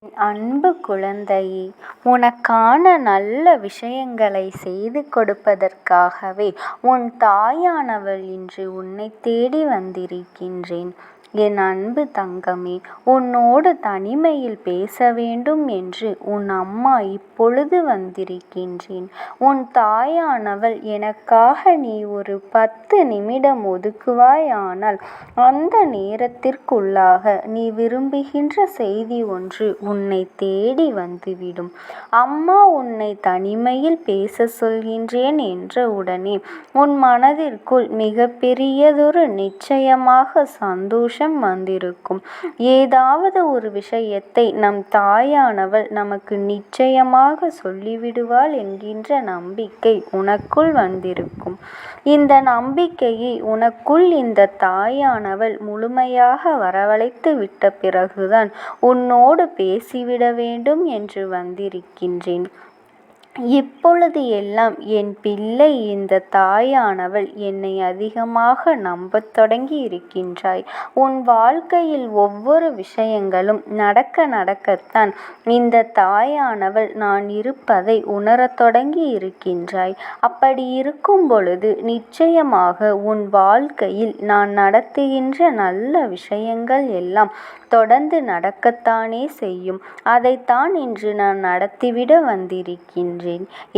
அன்பு குழந்தையே, உனக்கான நல்ல விஷயங்களை செய்து கொடுப்பதற்காகவே உன் தாயானவள் இன்று உன்னை தேடி வந்திருக்கின்றேன். என் அன்பு தங்கமே, உன்னோடு தனிமையில் பேச வேண்டும் என்று உன் அம்மா இப்பொழுது வந்திருக்கின்றேன். உன் தாயானவள் எனக்காக நீ ஒரு 10 நிமிடம் ஒதுக்குவாயானால் அந்த நேரத்திற்குள்ளாக நீ விரும்புகின்ற செய்தி ஒன்று உன்னை தேடி வந்துவிடும். அம்மா உன்னை தனிமையில் பேச சொல்கின்றேன் என்ற உடனே உன் மனதிற்குள் மிகப்பெரியதொரு நிச்சயமாக சந்தோஷம் வந்திருக்கும். ஏதாவது ஒரு விஷயத்தை நம் தாயானவள் நமக்கு நிச்சயமாக சொல்லிவிடுவாள் என்கின்ற நம்பிக்கை உனக்குள் வந்திருக்கும். இந்த நம்பிக்கையை உனக்குள் இந்த தாயானவள் முழுமையாக வரவழைத்து விட்ட பிறகுதான் உன்னோடு பேசிவிட வேண்டும் என்று வந்திருக்கின்றேன். இப்பொழுது எல்லாம் என் பிள்ளை, இந்த தாயானவள் என்னை அதிகமாக நம்பத் தொடங்கி இருக்கின்றாய். உன் வாழ்க்கையில் ஒவ்வொரு விஷயங்களும் நடக்கத்தான் இந்த தாயானவள் நான் இருப்பதை உணரத் தொடங்கி இருக்கின்றாய். அப்படி இருக்கும் பொழுது நிச்சயமாக உன் வாழ்க்கையில் நான் நடத்துகின்ற நல்ல விஷயங்கள் எல்லாம் தொடர்ந்து நடக்கத்தானே செய்யும். அதைத்தான் இன்று நான் நடத்திவிட வந்திருக்கின்றேன்.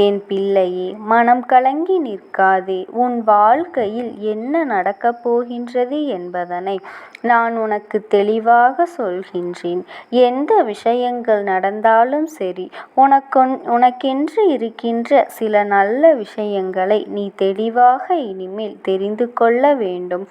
என் பிள்ளையே, மனம் கலங்கி நிற்காதே. உன் வாழ்க்கையில் என்ன நடக்கப் போகின்றது என்பதனை நான் உனக்கு தெளிவாக சொல்கின்றேன். எந்த விஷயங்கள் நடந்தாலும் சரி, உனக்கென்று இருக்கின்ற சில நல்ல விஷயங்களை நீ தெளிவாக இனிமேல் தெரிந்து கொள்ள வேண்டும்.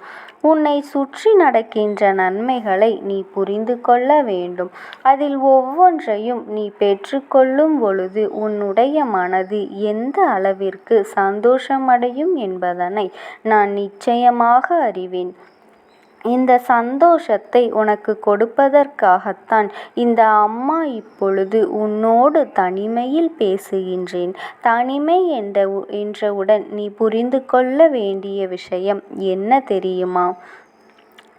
உன்னை சுற்றி நடக்கின்ற நன்மைகளை நீ புரிந்து கொள்ள வேண்டும். அதில் ஒவ்வொன்றையும் நீ பெற்றுக்கொள்ளும் பொழுது உன்னுடைய மனது எந்த அளவிற்கு சந்தோஷமடையும் என்பதனை நான் நிச்சயமாக அறிவேன். இந்த சந்தோஷத்தை உனக்கு கொடுப்பதற்காகத்தான் இந்த அம்மா இப்பொழுது உன்னோடு தனிமையில் பேசுகின்றேன். தனிமை என்றவுடன் நீ புரிந்து கொள்ள வேண்டிய விஷயம் என்ன தெரியுமா?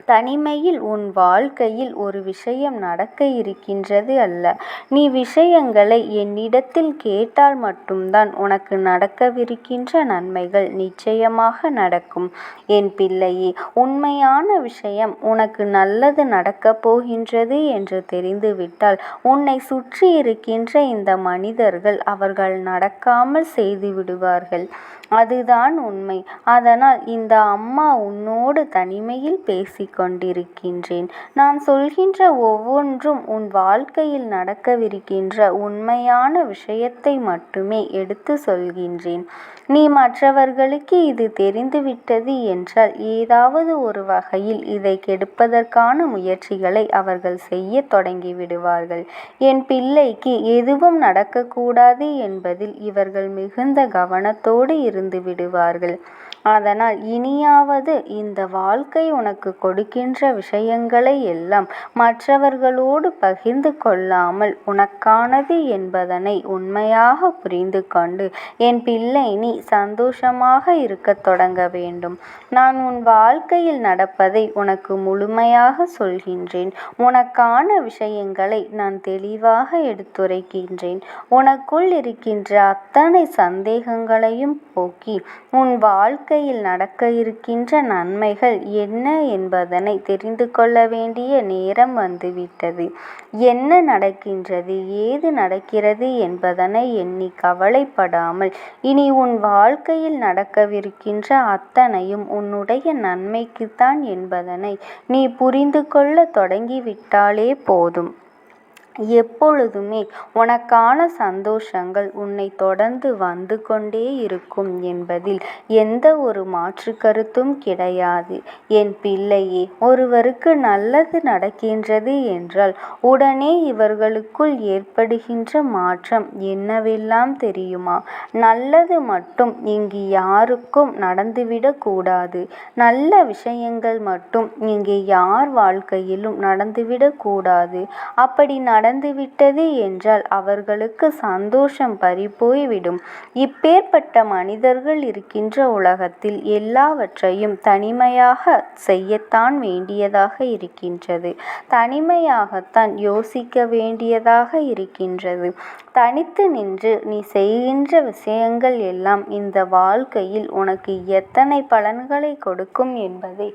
தனிமையில் உன் வாழ்க்கையில் ஒரு விஷயம் நடக்க இருக்கின்றது அல்ல. நீ விஷயங்களை என்னிடத்தில் கேட்டால் மட்டும்தான் உனக்கு நடக்கவிருக்கின்ற நன்மைகள் நிச்சயமாக நடக்கும். என் பிள்ளையே, உண்மையான விஷயம் உனக்கு நல்லது நடக்கப் போகின்றது என்று தெரிந்துவிட்டால் உன்னை சுற்றி இருக்கின்ற இந்த மனிதர்கள் அவர்கள் நடக்காமல் செய்து விடுவார்கள். அதுதான் உண்மை. அதனால் இந்த அம்மா உன்னோடு தனிமையில் பேசிக்கொண்டிருக்கின்றேன். நான் சொல்கின்ற ஒவ்வொன்றும் உன் வாழ்க்கையில் நடக்கவிருக்கின்ற உண்மையான விஷயத்தை மட்டுமே எடுத்து சொல்கின்றேன். நீ மற்றவர்களுக்கு இது தெரிந்துவிட்டது என்றால் ஏதாவது ஒரு வகையில் இதை கெடுப்பதற்கான முயற்சிகளை அவர்கள் செய்ய தொடங்கிவிடுவார்கள். என் பிள்ளைக்கு எதுவும் நடக்கக்கூடாது என்பதில் இவர்கள் மிகுந்த கவனத்தோடு இருந்து விடுவார்கள். அதனால் இனியாவது இந்த வாழ்க்கை உனக்கு கொடுக்கின்ற விஷயங்களை எல்லாம் மற்றவர்களோடு பகிர்ந்து கொள்ளாமல் உனக்கானது என்பதனை உண்மையாக புரிந்து கொண்டு என் பிள்ளை, நீ சந்தோஷமாக இருக்கத் தொடங்க வேண்டும். நான் உன் வாழ்க்கையில் நடப்பதை உனக்கு முழுமையாக சொல்கின்றேன். உனக்கான விஷயங்களை நான் தெளிவாக எடுத்துரைக்கின்றேன். உனக்குள் இருக்கின்ற அத்தனை சந்தேகங்களையும் போக்கி உன் வாழ்க்கையில் நடக்க இருக்கின்ற நன்மைகள் என்ன என்பதனை தெரிந்து கொள்ள வேண்டிய நேரம் வந்துவிட்டது. என்ன நடக்கின்றது, ஏது நடக்கிறது என்பதனை எண்ணி கவலைப்படாமல் இனி உன் வாழ்க்கையில் நடக்கவிருக்கின்ற அத்தனையும் உன்னுடைய நன்மைக்குத்தான் என்பதனை நீ புரிந்து கொள்ள தொடங்கிவிட்டாலே போதும். எப்பொழுதுமே உனக்கான சந்தோஷங்கள் உன்னை தொடர்ந்து வந்து கொண்டே இருக்கும் என்பதில் எந்த ஒரு மாற்று கருத்தும் கிடையாது. என் பிள்ளையே, ஒருவருக்கு நல்லது நடக்கின்றது என்றால் உடனே இவர்களுக்குள் ஏற்படுகின்ற மாற்றம் என்னவெல்லாம் தெரியுமா? நல்லது மட்டும் இங்கு யாருக்கும் நடந்துவிடக் கூடாது. நல்ல விஷயங்கள் மட்டும் இங்கே யார் வாழ்க்கையிலும் நடந்துவிடக் கூடாது. அப்படி நடந்துவிட்டது என்றால் அவர்களுக்கு சந்தோஷம் பறிபோய்விடும். இப்பேற்பட்ட மனிதர்கள் இருக்கின்ற உலகத்தில் எல்லாவற்றையும் தனிமையாக செய்யத்தான் வேண்டியதாக இருக்கின்றது. தனிமையாகத்தான் யோசிக்க வேண்டியதாக இருக்கின்றது. தனித்து நின்று நீ செய்கின்ற விஷயங்கள் எல்லாம் இந்த வாழ்க்கையில் உனக்கு எத்தனை பலன்களை கொடுக்கும் என்பதை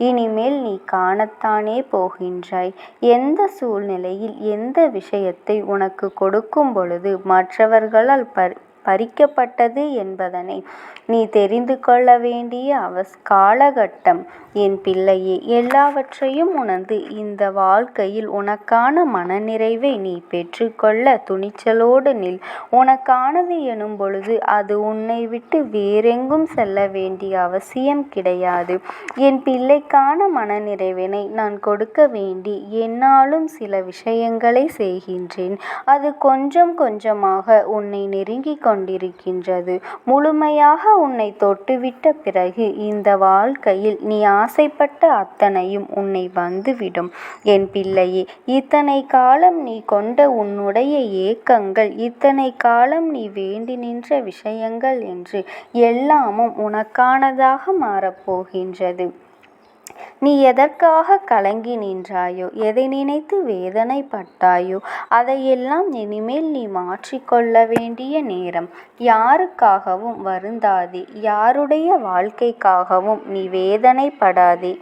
இனிமேல் நீ காணத்தானே போகின்றாய். எந்த சூழ்நிலையில் எந்த விஷயத்தை உனக்கு கொடுக்கும் பொழுது மற்றவர்களால் பறிக்கப்பட்டது என்பதனை நீ தெரிந்து கொள்ள வேண்டிய காலகட்டம் என் பிள்ளையே. எல்லாவற்றையும் உணர்ந்து இந்த வாழ்க்கையில் உனக்கான மனநிறைவை நீ பெற்றுக்கொள்ள துணிச்சலோடு நில். உனக்கானது எனும் பொழுது அது உன்னை விட்டு வேறெங்கும் செல்ல வேண்டிய அவசியம் கிடையாது. என் பிள்ளைக்கான மனநிறைவினை நான் கொடுக்க வேண்டி என்னாலும் சில விஷயங்களை செய்கின்றேன். அது கொஞ்சம் கொஞ்சமாக உன்னை நெருங்கி கொண்டிருக்கின்றது. முழுமையாக உன்னை தொட்டுவிட்ட பிறகு இந்த வாழ்க்கையில் நீ ஆசைப்பட்ட அத்தனையும் உன்னை வந்துவிடும் என் பிள்ளையே. இத்தனை காலம் நீ கொண்ட உன்னுடைய ஏக்கங்கள், இத்தனை காலம் நீ வேண்டி நின்ற விஷயங்கள் என்று எல்லாமும் உனக்கானதாக மாறப்போகின்றது. நீ எதற்காக கலங்கி நின்றாயோ, எதை நினைத்து வேதனைப்பட்டாயோ அதையெல்லாம் இனிமேல் நீ மாற்றிக்கொள்ள வேண்டிய நேரம். யாருக்காகவும் வருந்தாதே, யாருடைய வாழ்க்கைக்காகவும் நீ வேதனைப்படாதே.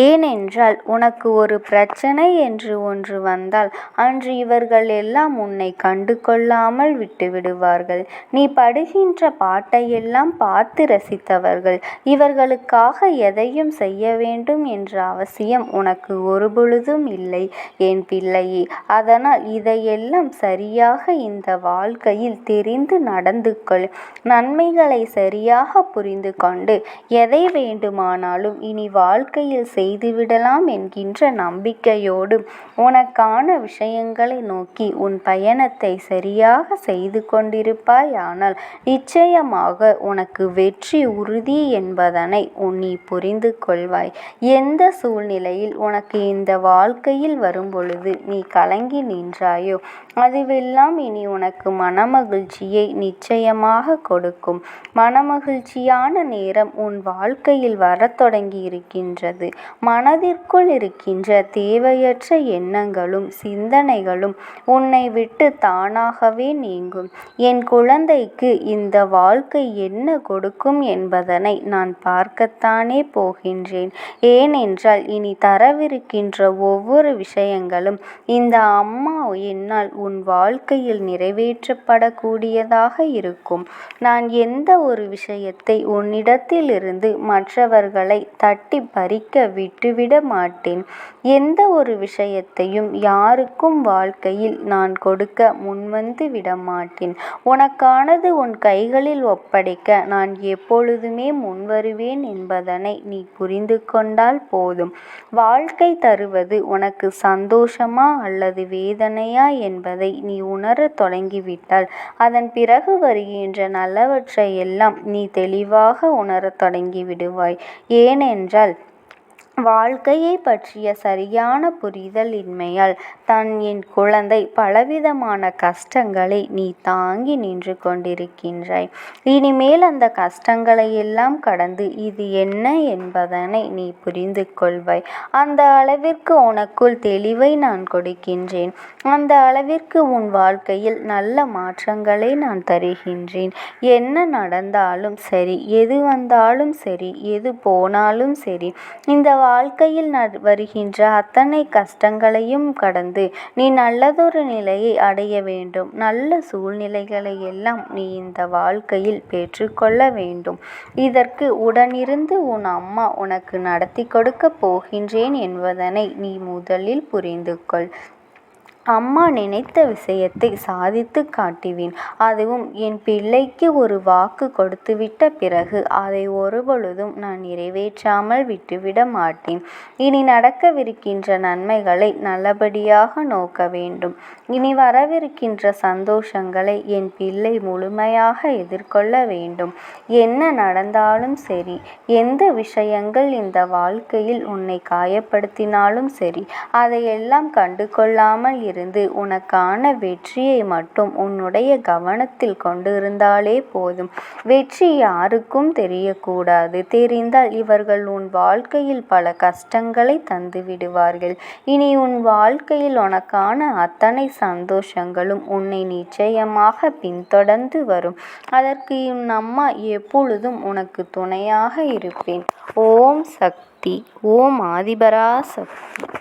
ஏனென்றால் உனக்கு ஒரு பிரச்சனை என்று ஒன்று வந்தால் அன்று இவர்கள் எல்லாம் உன்னை கண்டு கொள்ளாமல் விட்டுவிடுவார்கள். நீ படுகின்ற பாட்டையெல்லாம் பார்த்து ரசித்தவர்கள். இவர்களுக்காக எதையும் செய்ய வேண்டும் என்ற அவசியம் உனக்கு ஒருபொழுதும் இல்லை என் பிள்ளையே. அதனால் இதையெல்லாம் சரியாக இந்த வாழ்க்கையில் தெரிந்து நடந்து கொள். நன்மைகளை சரியாக புரிந்து கொண்டு எதை வேண்டுமானாலும் இனி வாழ்க்கையில் செய்துவிடலாம் என்கின்ற நம்பிக்கையோடு உனக்கான விஷயங்களை நோக்கி உன் பயணத்தை சரியாக செய்து கொண்டிருப்பாயானால் நிச்சயமாக உனக்கு வெற்றி உறுதி என்பதனை நீ புரிந்து கொள்வாய். எந்த சூழ்நிலையில் உனக்கு இந்த வாழ்க்கையில் வரும்பொழுது நீ கலங்கி நின்றாயோ அதுவெல்லாம் இனி உனக்கு மனமகிழ்ச்சியை நிச்சயமாக கொடுக்கும். மனமகிழ்ச்சியான நேரம் உன் வாழ்க்கையில் வரத் தொடங்கி இருக்கின்றது. மனதிற்குள் இருக்கின்ற தேவையற்ற எண்ணங்களும் சிந்தனைகளும் உன்னை விட்டு தானாகவே நீங்கும். என் குழந்தைக்கு இந்த வாழ்க்கை என்ன கொடுக்கும் என்பதனை நான் பார்க்கத்தானே போகின்றேன். ஏனென்றால் இனி தரவிருக்கின்ற ஒவ்வொரு விஷயங்களும் இந்த அம்மா என்னால் உன் வாழ்க்கையில் நிறைவேற்றப்படக்கூடியதாக இருக்கும். நான் எந்த ஒரு விஷயத்தை உன்னிடத்திலிருந்து மற்றவர்களை தட்டி பறிக்க விட்டுவிட மாட்டேன். எந்த ஒரு விஷயத்தையும் யாருக்கும் வாழ்க்கையில் நான் கொடுக்க முன்வந்து விடமாட்டேன். உனக்கானது உன் கைகளில் ஒப்படைக்க நான் எப்பொழுதுமே முன்வருவேன் என்பதனை நீ புரிந்து கொண்டால் போதும். வாழ்க்கை தருவது உனக்கு சந்தோஷமா அல்லது வேதனையா என்பதை நீ உணரத் தொடங்கிவிட்டால் அதன் பிறகு வருகின்ற நல்லவற்றை எல்லாம் நீ தெளிவாக உணரத் தொடங்கி விடுவாய். ஏனென்றால் வாழ்க்கையை பற்றிய சரியான புரிதல் இன்மையால் என் குழந்தை பலவிதமான கஷ்டங்களை நீ தாங்கி நின்று கொண்டிருக்கின்றாய். இனிமேல் அந்த கஷ்டங்களை எல்லாம் கடந்து இது என்ன என்பதனை நீ புரிந்து கொள்வாய். அந்த அளவிற்கு உனக்குள் தெளிவை நான் கொடுக்கின்றேன். அந்த அளவிற்கு உன் வாழ்க்கையில் நல்ல மாற்றங்களை நான் தருகின்றேன். என்ன நடந்தாலும் சரி, எது வந்தாலும் சரி, எது போனாலும் சரி, இந்த வாழ்க்கையில் வருகின்ற அத்தனை கஷ்டங்களையும் கடந்து நீ நல்லதொரு நிலையை அடைய வேண்டும். நல்ல சூழ்நிலைகளை எல்லாம் நீ இந்த வாழ்க்கையில் பெற்றுக்கொள்ள வேண்டும். இதற்கு உடனிருந்து உன் அம்மா உனக்கு நடத்தி கொடுக்க போகின்றேன் என்பதனை நீ முதலில் புரிந்து கொள். அம்மா நினைத்த விஷயத்தை சாதித்து காட்டுவேன். அதுவும் என் பிள்ளைக்கு ஒரு வாக்கு கொடுத்துவிட்ட பிறகு அதை ஒருபொழுதும் நான் நிறைவேற்றாமல் விட்டுவிட மாட்டேன். இனி நடக்கவிருக்கின்ற நன்மைகளை நல்லபடியாக நோக்க வேண்டும். இனி வரவிருக்கின்ற சந்தோஷங்களை என் பிள்ளை முழுமையாக எதிர்கொள்ள வேண்டும். என்ன நடந்தாலும் சரி, எந்த விஷயங்கள் இந்த வாழ்க்கையில் உன்னை காயப்படுத்தினாலும் சரி, அதையெல்லாம் கண்டு கொள்ளாமல் இருந்து உனக்கான வெற்றியை மட்டும் உன்னுடைய கவனத்தில் கொண்டிருந்தாலே போதும். வெற்றி யாருக்கும் தெரியக்கூடாது. தெரிந்தால் இவர்கள் உன் வாழ்க்கையில் பல கஷ்டங்களை தந்து விடுவார்கள். இனி உன் வாழ்க்கையில் உனக்கான அத்தனை சந்தோஷங்களும் உன்னை நிச்சயமாக பின்தொடர்ந்து வரும். அதற்கு உன் அம்மா எப்பொழுதும் உனக்கு துணையாக இருப்பேன். ஓம் சக்தி. ஓம் ஆதிபரா சக்தி.